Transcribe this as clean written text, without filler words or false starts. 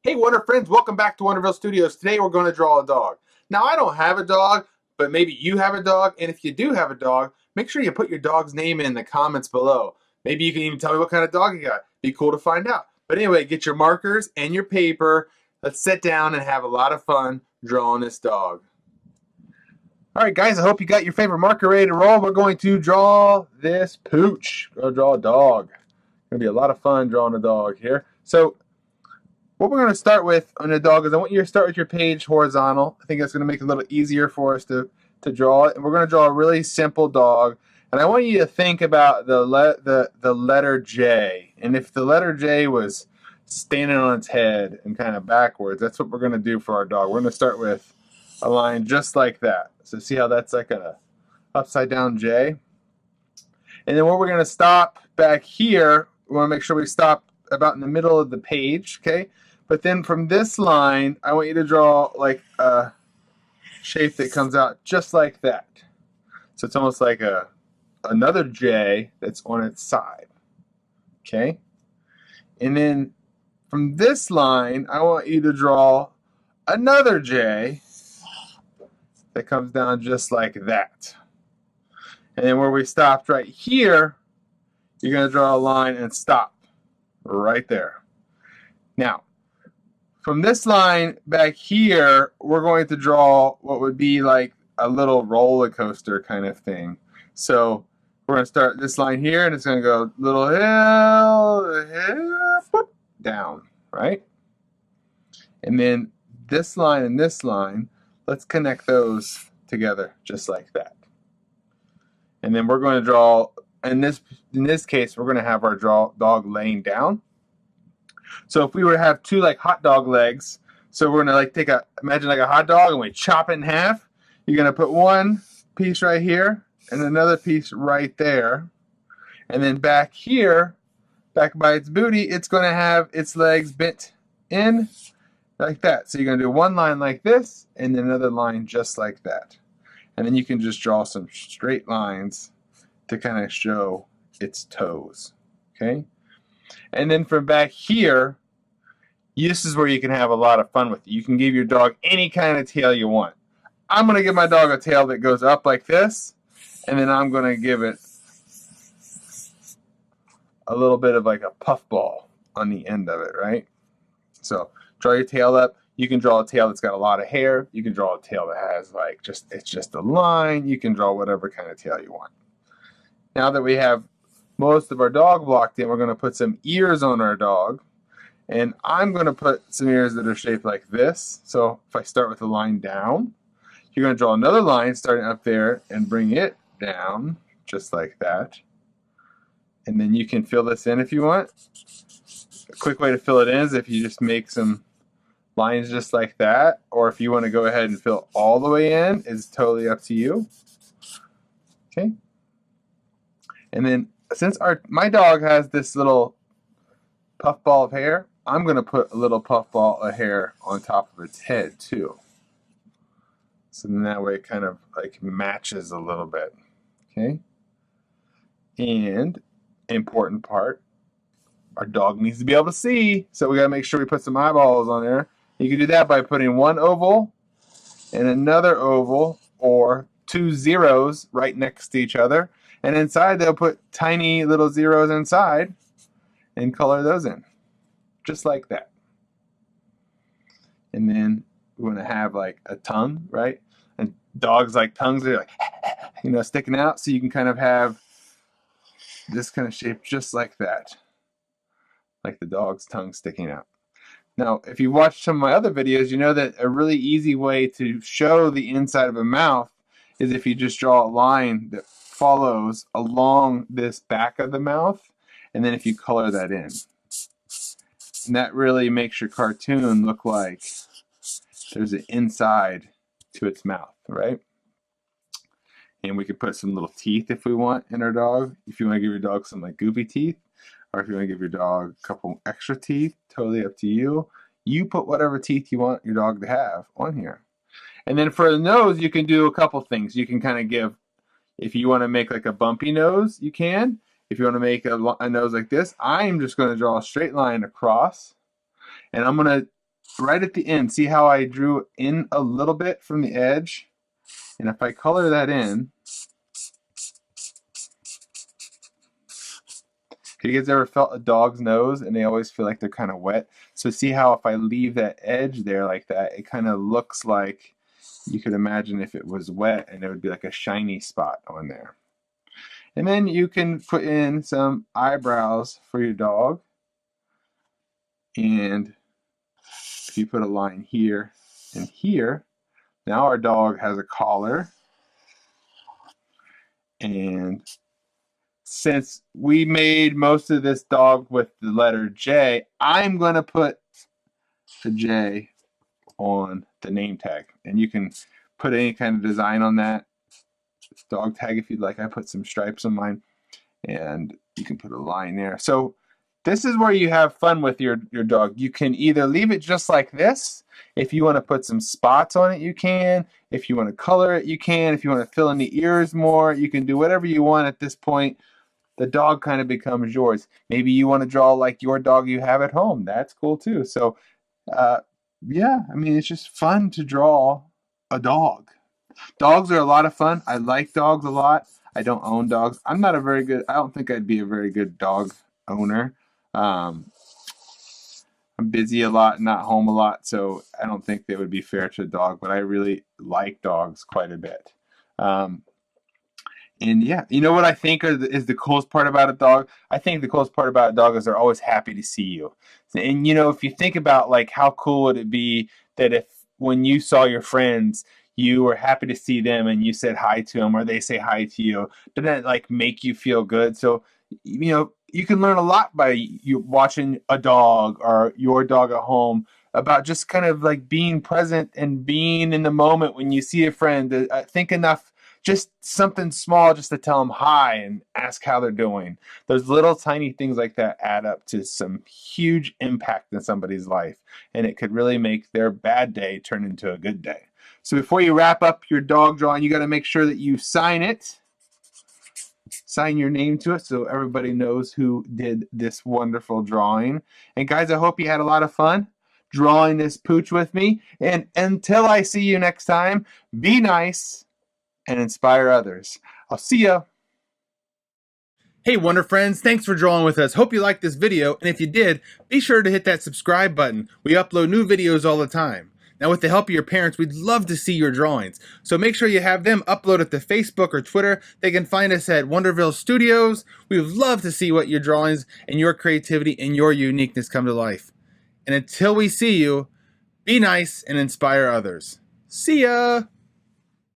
Hey Wonder friends, welcome back to Wonderville Studios. Today we're going to draw a dog. Now I don't have a dog, but maybe you have a dog, and if you do have a dog, make sure you put your dog's name in the comments below. Maybe you can even tell me what kind of dog you got. Be cool to find out. But anyway, get your markers and your paper. Let's sit down and have a lot of fun drawing this dog. Alright guys, I hope you got your favorite marker ready to roll. We're going to draw this pooch. We're going to draw a dog. It's going to be a lot of fun drawing a dog here. So what we're going to start with on the dog is I want you to start with your page horizontal. I think that's going to make it a little easier for us to draw it. And we're going to draw a really simple dog. And I want you to think about the letter J. And if the letter J was standing on its head and kind of backwards, that's what we're going to do for our dog. We're going to start with a line just like that. So see how that's like an upside down J? And then where we're going to stop back here, we want to make sure we stop about in the middle of the page, okay? But then from this line, I want you to draw like a shape that comes out just like that. So it's almost like another J that's on its side, okay? And then from this line, I want you to draw another J that comes down just like that. And then where we stopped right here, you're going to draw a line and stop right there. Now, from this line back here, we're going to draw what would be like a little roller coaster kind of thing. So we're going to start this line here, and it's going to go little hill, whoop, down, right? And then this line and this line, let's connect those together just like that. And then we're going to draw, in this case, we're going to have our dog laying down. So if we were to have two like hot dog legs, so we're going to like imagine like a hot dog and we chop it in half. You're going to put one piece right here and another piece right there. And then back here, back by its booty, it's going to have its legs bent in like that. So you're going to do one line like this and then another line just like that. And then you can just draw some straight lines to kind of show its toes, okay? And then from back here, this is where you can have a lot of fun with it. You can give your dog any kind of tail you want. I'm going to give my dog a tail that goes up like this, and then I'm going to give it a little bit of like a puffball on the end of it, right? So draw your tail up. You can draw a tail that's got a lot of hair. You can draw a tail that has like it's just a line. You can draw whatever kind of tail you want. Now that we have most of our dog blocked in, we're going to put some ears on our dog. And I'm going to put some ears that are shaped like this. So if I start with a line down, you're going to draw another line starting up there and bring it down just like that. And then you can fill this in if you want. A quick way to fill it in is if you just make some lines just like that, or if you want to go ahead and fill all the way in, it's totally up to you. Okay. And then since my dog has this little puffball of hair, I'm going to put a little puffball of hair on top of its head too. So then that way it kind of like matches a little bit. Okay. And important part, our dog needs to be able to see, so we got to make sure we put some eyeballs on there. You can do that by putting one oval and another oval or two zeros right next to each other. And inside they'll put tiny little zeros inside and color those in. Just like that. And then we want to have like a tongue, right? And dogs like tongues, they're like, sticking out. So you can kind of have this kind of shape just like that. Like the dog's tongue sticking out. Now, if you watched some of my other videos, you know that a really easy way to show the inside of a mouth is if you just draw a line that follows along this back of the mouth, and then if you color that in. And that really makes your cartoon look like there's an inside to its mouth, right? And we could put some little teeth if we want in our dog. If you want to give your dog some like goofy teeth, or if you want to give your dog a couple extra teeth, totally up to you. You put whatever teeth you want your dog to have on here. And then for the nose, you can do a couple things. You can kind of give, if you want to make like a bumpy nose, you can. If you want to make a nose like this, I'm just going to draw a straight line across. And I'm going to right at the end, see how I drew in a little bit from the edge? And if I color that in, have you guys ever felt a dog's nose and they always feel like they're kind of wet? So see how if I leave that edge there like that, it kind of looks like you could imagine if it was wet and it would be like a shiny spot on there. And then you can put in some eyebrows for your dog. And if you put a line here and here, now our dog has a collar. And since we made most of this dog with the letter J, I'm going to put the J on the name tag. And you can put any kind of design on that dog tag if you'd like. I put some stripes on mine, and you can put a line there. So this is where you have fun with your dog. You can either leave it just like this. If you want to put some spots on it, you can. If you want to color it, you can. If you want to fill in the ears more, you can do whatever you want at this point. The dog kind of becomes yours. Maybe you want to draw like your dog you have at home. That's cool too. So yeah, I mean, it's just fun to draw a dog. Dogs are a lot of fun. I like dogs a lot. I don't own dogs. I don't think I'd be a very good dog owner. I'm busy a lot, not home a lot, so I don't think they would be fair to a dog, but I really like dogs quite a bit. And yeah, you know what I think is the coolest part about a dog? I think the coolest part about a dog is they're always happy to see you. And you know, if you think about like how cool would it be that if when you saw your friends, you were happy to see them and you said hi to them or they say hi to you, doesn't that like make you feel good? So, you know, you can learn a lot by you watching a dog or your dog at home about just kind of like being present and being in the moment when you see a friend. Think enough, just something small just to tell them hi and ask how they're doing. Those little tiny things like that add up to some huge impact in somebody's life, and it could really make their bad day turn into a good day. So before you wrap up your dog drawing, you got to make sure that you sign it. Sign your name to it so everybody knows who did this wonderful drawing. And guys, I hope you had a lot of fun drawing this pooch with me. And until I see you next time, be nice and inspire others. I'll see ya. Hey Wonder Friends, thanks for drawing with us. Hope you liked this video, and if you did, be sure to hit that subscribe button. We upload new videos all the time. Now with the help of your parents, we'd love to see your drawings. So make sure you have them uploaded to Facebook or Twitter. They can find us at Wonderville Studios. We would love to see what your drawings and your creativity and your uniqueness come to life. And until we see you, be nice and inspire others. See ya!